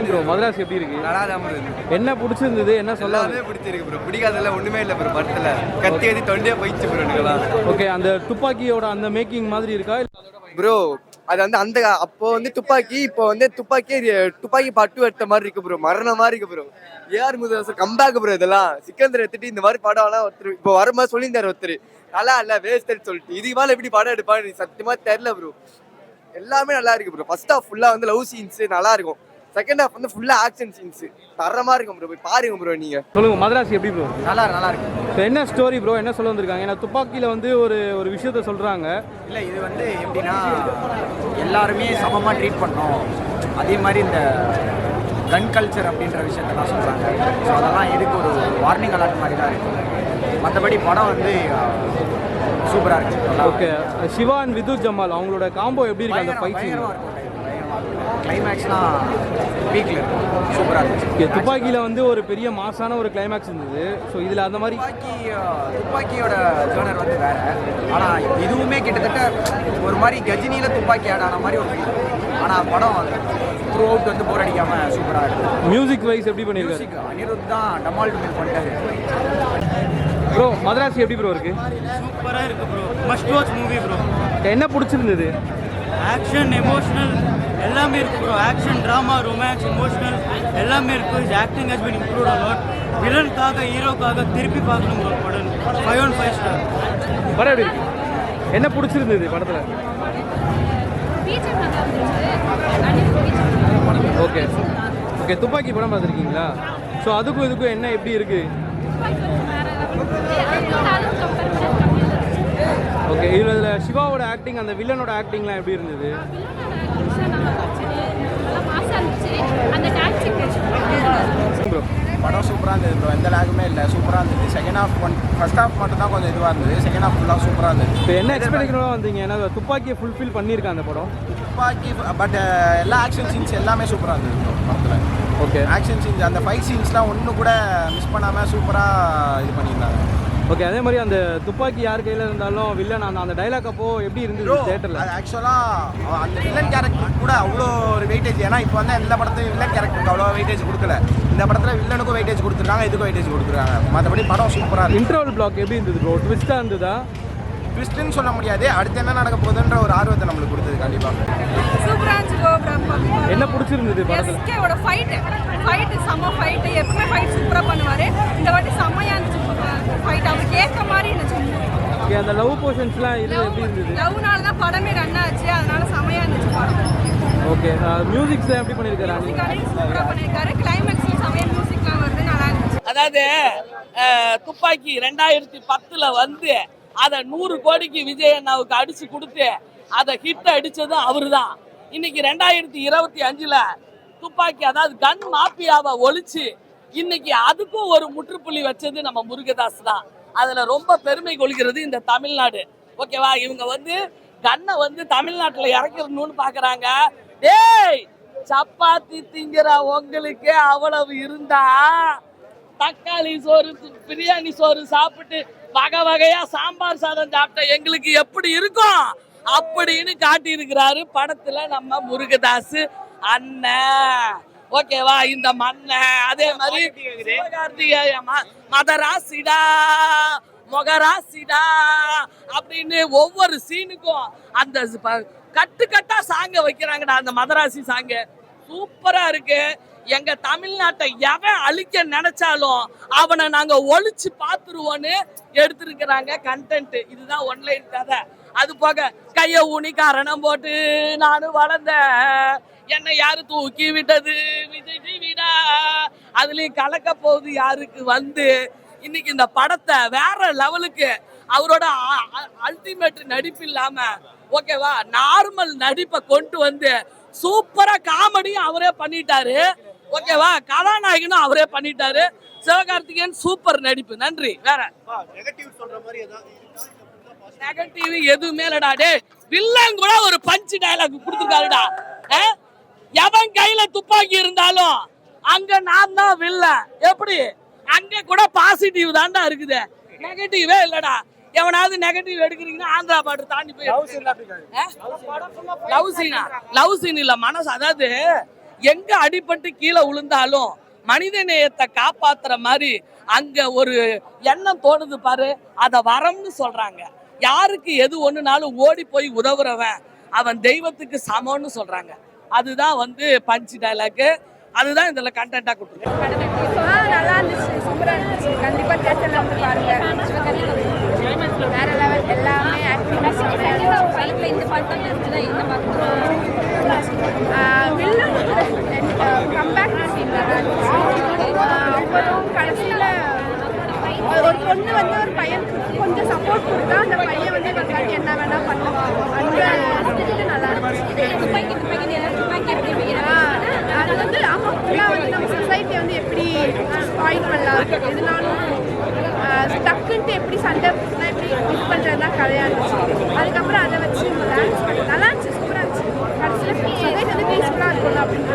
Hi bro, Madrasi எப்படி இருக்கு? நல்லா தான் ப்ரோ இருக்கு. என்ன பிடிச்சிருந்தது? என்ன சொல்ல? எல்லாமே பிடிச்சிருக்கு ப்ரோ. பிடிக்காதெல்லாம் ஒண்ணுமே இல்லை ப்ரோ படத்துல. கத்தி கத்தி தொண்டே போயிடுச்சு ப்ரோ எனக்குலாம். ஓகே, அந்த துப்பாக்கியோட அந்த மேக்கிங் மாதிரி இருக்கா? ப்ரோ அது வந்து அந்த அப்போ வந்து துப்பாக்கி, இப்போ வந்து துப்பாக்கி பாட்டு எடுத்த மாதிரி இருக்கு ப்ரோ. மரண மாதிரி இருக்கு bro. AR Murugadoss comeback bro. இதெல்லாம் சிக்கந்தர் எடுத்துட்டு இந்த மாதிரி படம் எல்லாம் ஒருத்தர் இப்போ வரும்போது சொல்லியிருந்தாரு ஒருத்தர், நல்லா இல்ல வேஸ்ட்னு சொல்லிட்டு. இதுக்கு மேல எப்படி படம் எடுப்பான்னு சத்தியமா தெரியல ப்ரோ. எல்லாமே நல்லா இருக்கு ப்ரோ. ஃபர்ஸ்ட் ஹாஃப் ஃபுல்லா வந்து லவ் சீன்ஸ் நல்லா இருக்கும். செகண்ட் ஹாஃப் வந்து ஃபுல்லா ஆக்ஷன் சீன்ஸ் தரமா இருக்கும் ப்ரோ. போய் பாருங்க ப்ரோ. நீங்க சொல்லுங்க, மதராசி எப்படி ப்ரோ? நல்லா இருக்கு. இப்போ என்ன ஸ்டோரி ப்ரோ? என்ன சொல்ல வந்திருக்காங்க? ஏன்னா துப்பாக்கியில் வந்து ஒரு விஷயத்த சொல்கிறாங்க. இல்லை, இது வந்து எப்படின்னா எல்லாருமே சமமாக ட்ரீட் பண்ணோம். அதே மாதிரி இந்த கன் கல்ச்சர் அப்படின்ற விஷயத்தெல்லாம் சொல்கிறாங்க. ஸோ அதெல்லாம் எதுக்கு ஒரு வார்னிங் அலர்ட் மாதிரி தான் இருக்குது. மற்றபடி படம் வந்து சூப்பராக இருக்குது. ஓகே, சிவா அண்ட் விதுத் ஜமால் அவங்களோட காம்போ எப்படி இருக்கு? அந்த ஃபைட் சீன் கிளைமேக்ஸ்லாம் வீக்கில் இருக்கும். சூப்பராக இருந்துச்சு. துப்பாக்கியில் வந்து ஒரு பெரிய மாசான ஒரு கிளைமேக்ஸ் இருந்தது. ஸோ இதில் அந்த மாதிரி துப்பாக்கியோட ஜோனர் வந்து வேறு. ஆனால் இதுவுமே கிட்டத்தட்ட ஒரு மாதிரி கஜினியில் துப்பாக்கி ஆட் ஆன மாதிரி ஒரு ஃபீல். ஆனால் படம் த்ரூ அவுட் வந்து போர் அடிக்காமல் சூப்பராக இருக்குது. மியூசிக் வைஸ் எப்படி பண்ணியிருக்காரு? அனிருத் தான் டமால் டுமில் பண்ணிட்டாரு. ப்ரோ, மதராசி எப்படி ப்ரோ இருக்கு? சூப்பராக இருக்கு bro. Must watch movie bro. என்ன பிடிச்சிருந்தது? ஆக்ஷன், எமோஷனல் எல்லாமே இருக்கு bro. Action, drama, romance, emotional எல்லாமே இருக்கு. His acting has been improved a lot. வில்லனுக்காக ஹீரோக்காக திருப்பி பார்க்கணும் ப்ரோ படம். 5 on 5 ஸ்டார். படம் எப்படி இருக்கு? என்ன பிடிச்சிருந்தது படத்தில்? ஓகே ஓகே, துப்பாக்கி படம் பார்த்துருக்கீங்களா? ஸோ அதுக்கும் இதுக்கும் என்ன எப்படி இருக்கு? ஓகே, இதில் சிவாவோட ஆக்டிங், அந்த வில்லனோட ஆக்டிங்லாம் எப்படி இருந்தது? ப்ரோ, படம் சூப்பராக இருந்தது ப்ரோ. எந்த லேகுமே இல்லை. சூப்பராக இருந்தது. செகண்ட் ஹாஃப் ஃபர்ஸ்ட் ஹாஃப் மட்டும் தான் கொஞ்சம் இதுவாக இருந்தது. செகண்ட் ஹாஃப் ஃபுல்லாக சூப்பராக இருந்தது. இப்போ என்ன எக்ஸ்பெக்டேஷனோட வந்தீங்க? ஏன்னா துப்பாக்கியை ஃபுல்ஃபில் பண்ணியிருக்கேன் அந்த படம். துப்பாக்கி பட் எல்லா ஆக்ஷன் சீன்ஸ் எல்லாமே சூப்பராக இருந்தது ப்ரோ படத்தில். ஓகே, ஆக்ஷன் சீன்ஸ் அந்த ஃபைட் சீன்ஸ்லாம் ஒன்று கூட மிஸ் பண்ணாமல் சூப்பராக இது பண்ணியிருந்தாங்க. ஓகே, அதே மாதிரி அந்த துப்பாக்கி யார் கையில் இருந்தாலும் வில்லன் அந்த டைலாக் அப்போ எப்படி இருந்தது தேட்டரில்? அது ஆக்சுவலாக அந்த வில்லன் கேரக்டர் கூட அவ்வளோ ஒரு வெயிட்டேஜ். ஏன்னா இப்போ வந்து எல்லா படத்தையும் வில்லன் கேரக்டருக்கு அவ்வளோ வெயிட்டேஜ் கொடுக்கல. இந்த படத்தில் வில்லனுக்கும் வெயிட்டேஜ் கொடுத்துருக்காங்க, இதுக்கும் வெயிட்டேஜ் கொடுத்துருக்காங்க. மற்றபடி படம் சூப்பராக இருக்குது. இன்டர்வல் பிளாக் எப்படி இருந்தது ப்ரோ? ட்விஸ்ட்டாக இருந்ததா? ட்விஸ்ட்டுன்னு சொல்ல முடியாது. அடுத்து என்ன நடக்க போகுதுன்ற ஒரு ஆர்வத்தை நம்மளுக்கு கொடுத்தது கண்டிப்பாக. சூப்பரா இருந்துச்சு ப்ரோ. என்ன பிடிச்சிருந்தது படத்தில்? எஸ்கேவோட ஃபைட் செம்ம ஃபைட். எப்பவுமே ஃபைட் சூப்பரா பண்ணுவாரு. இந்த வாட்டி செம்மையா இருந்துச்சு ஃபைட். அவருக்கு ஏற்ற மாதிரி இருந்துச்சு. ஓகே, அந்த லவ் போர்ஷன்ஸ்லாம் இது எப்படி இருந்தது? லவ்னால தான் படமே ரன் ஆச்சு. அதனால செம்மையா இருந்துச்சு படம். ஓகே, மியூசிக்ஸ் எப்படி பண்ணியிருக்காரு? சூப்பரா பண்ணியிருக்காரு. கிளைமேக்ஸ்ல செம்மையா மியூசிக்லாம் வருது. நல்லா இருந்துச்சு. அதாவது துப்பாக்கி 2010 வந்து அதை 100 கோடிக்கு விஜய் அண்ணாவுக்கு அடிச்சு கொடுத்து அதை ஹிட் அடிச்சதும் அவரு தான். இன்னைக்கு 2025 துப்பாக்கி, அதாவது கன் மாஃபியாவை ஒழிச்சு இன்னைக்கு அதுக்கும் ஒரு முற்றுப்புள்ளி வச்சது நம்ம முருகதாஸ் தான். அதுல ரொம்ப பெருமை கொள்கிறது இந்த தமிழ்நாடு. ஓகேவா? இவங்க வந்து கண்ணை வந்து தமிழ்நாட்டுல இறக்கணும்னு பாக்குறாங்க. டேய், சப்பாத்தி திங்கிற உங்களுக்கு அவ்வளவு இருந்தா தக்காளி சோறு, பிரியாணி சோறு சாப்பிட்டு வகை வகையா சாம்பார் சாதம் சாப்பிட்ட எங்களுக்கு எப்படி இருக்கும் அப்படின்னு காட்டி இருக்கிறாரு படத்துல நம்ம முருகதாஸ் அண்ணன். ஓகேவா? இந்த மண்ணன் அதே மாதிரி சிவகார்த்திகேய மதராசிடா மொகராசிடா அப்படின்னு ஒவ்வொரு சீனுக்கும் அந்த கட்டு கட்டா சாங்க வைக்கிறாங்கடா. அந்த மதராசி சாங்க சூப்பரா இருக்கு. எங்க தமிழ்நாட்டை எவன் அழிக்க நினைச்சாலும் அவனை நாங்க ஒழிச்சு பாத்துருவோன்னு எடுத்திருக்கிறாங்க கண்டென்ட். இதுதான் ஒன்லைன் கதை. அது போக கைய ஊனி காரணம் போட்டு நானும் வளர்ந்த என்னை யாரு தூக்கி விட்டது விஜய் டிவிடா. அதுலயும் கலக்க போகுது யாருக்கு வந்து இன்னைக்கு இந்த படத்தை வேற லெவலுக்கு அவரோட அல்டிமேட் நடிப்பு இல்லாம ஓகேவா நார்மல் நடிப்பை கொண்டு வந்து சூப்பரா காமெடியும் அவரே பண்ணிட்டாரு. ஓகேவா? கதாநாயகனும் அவரே பண்ணிட்டாரு. சிவகார்த்திகேயன் சூப்பர் நடிப்பு. நன்றி. வேற நெகட்டிவ் எதுவுமே இல்லடா. டே, வில்லன் கூட ஒரு பஞ்ச் டயலாக் கொடுத்துருக்காருடா. எவன் கையில துப்பாக்கி இருந்தாலும் அங்க நான் தான் வில்லன். எப்படி? அங்க கூட பாசிட்டிவ் தான்டா இருக்குது, நெகட்டிவே இல்லடா. எவனாவது நெகட்டிவ் எடுக்கிறீங்கன்னா ஆந்திரா பார்டர் தாண்டி போய் லவ் சீன் இல்ல மனசு. அதாவது எங்க அடிபட்டு கீழே விழுந்தாலும் மனித நேயத்தை காப்பாத்துற மாதிரி அங்க ஒரு எண்ணம் தோணுது பாரு, அத வரம்னு சொல்றாங்க. யாருக்கு எது ஒண்ணுனாலும் ஓடி போய் உதவுறவன் அவன் தெய்வத்துக்கு சமம்னு சொல்றாங்க. அதுதான் வந்து பஞ்ச் டைலாக், அதுதான் இதுல கண்டென்ட்டா கொடுத்துருக்காங்க. நல்லா இருந்துச்சு, சூப்பரா இருந்துச்சு. கண்டிப்பா தியேட்டர்ல வந்து பாருங்க. வேற லெவல் எல்லாமே இந்த பாட்டு இருந்துச்சுன்னா இந்த பாட்டு வில்லன் கம்பேக் சீன் நல்லா இருந்துச்சு. அப்புறம் கடைசியில ஒரு பொண்ணு வந்து ஒரு பையனுக்கு கொஞ்சம் சப்போர்ட் கொடுத்தா அந்த பையன் வந்து இவங்க என்ன வேணா பண்ணுவான். அந்த நல்லா இருந்துச்சு. அது வந்து ஆமாம் ஃபுல்லாக வந்து நம்ம சொசைட்டியை வந்து எப்படி ஸ்பாயில் பண்ணலாம், எதுனாலும் டக்குன்ட்டு எப்படி சண்டை எப்படி இது பண்ணுறது தான் கதையாக இருந்துச்சு. அதுக்கப்புறம் அதை வச்சு டான்ஸ் பண்ணி நல்லா இருந்துச்சு, சூப்பராக இருந்துச்சு. கடைசியில் சொசைட்டி வந்து பீஸ்ஃபுல்லாக இருக்கணும் அப்படின்னு